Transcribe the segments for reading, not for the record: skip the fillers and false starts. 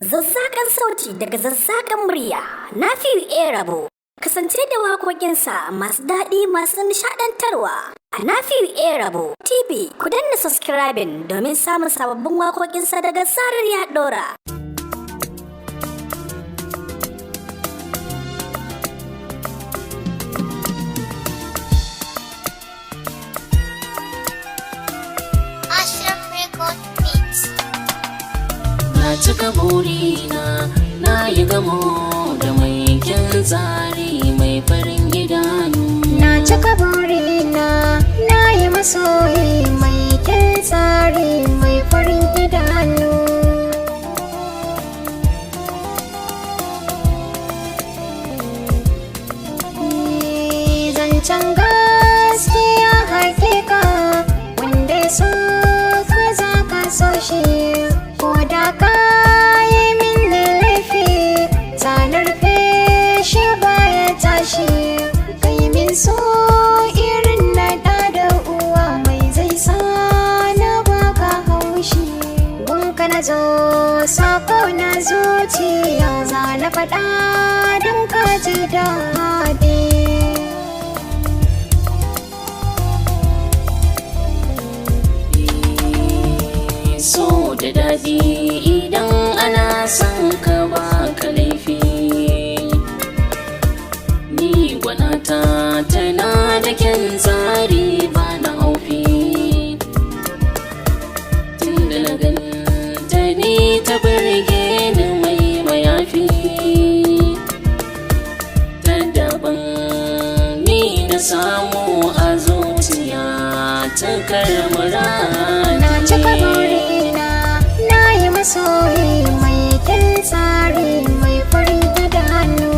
Zazzakan sauti daga zazzakan murya Nafi'u Rabo. Kasance da waƙoƙinsa masu daɗi masu nishaɗantarwa a Nafi'u Rabo TV. Ku danna subscribing domin samun sababbin waƙoƙinsa daga zarar ya ɗora. Na cika burina, na yi gamo da mai kyan tsari mai farin idanu. Na cika burina, na yi masoyi mai kyan tsari mai farin idanu. Zancen gaskiya hakika wanda so ka za ka so shi. Koda ka yi min laifi, tsanar feshi baya tashi. Kai min so irin na da uwa mai zai sa na baka haushi. Gunka na zo sako na zuciya, za na faɗa don ka ji daɗi. So da daɗi idan ana son ka baka laifi. Ni gwanata tana da kyan tsari ba na haufi. Tunda na ganta ni ta burge ni mai mayafi. Ta daban ni na samu a zuciya ta karmara. Na cika burina, na yi masoyi mai kyan tsari mai farin idanu.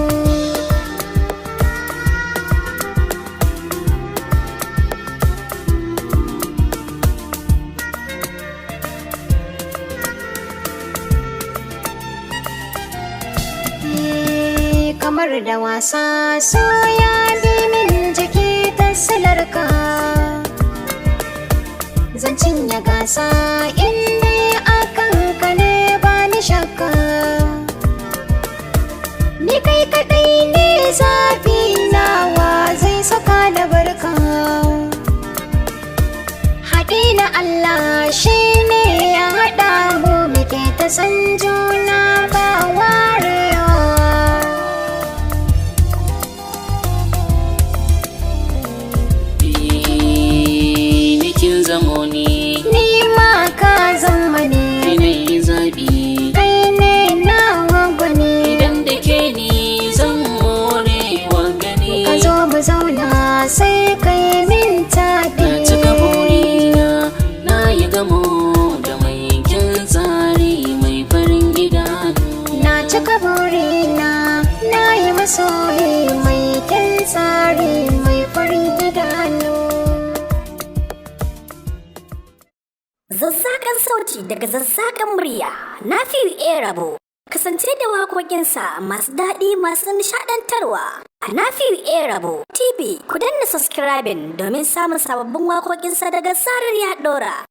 Kamar da wasa so ya bi min jiki ta silarka. Zan cinye gasa inda akan ka ne ba ni shakka. Ni kai kaɗai ne zafi nawa zai saka da barka. Haɗi na Allah shi ne ya haɗa mu muke ta san juna ba warewa. Zamoni Ni ma ka zama ne, ne zaɓi. kai ne nawa gwani. Idan da ke ni zan more wa gani. Ka zo mu zauna sai kai min taɗi. Na cika burina, na yi gamo da mai kyan tsari mai farin idanu. Na cika burina, na yi masoyi mai kyan tsari mai farin idanu. Zazzakan sauti daga zazzakan murya Nafi'u Rabo. Kasance da waƙoƙinsa masu daɗi masu nishaɗantarwa a Nafi'u Rabo TV. Ku danna subscribing domin samun sababbin waƙoƙinsa daga zarar ya ɗora.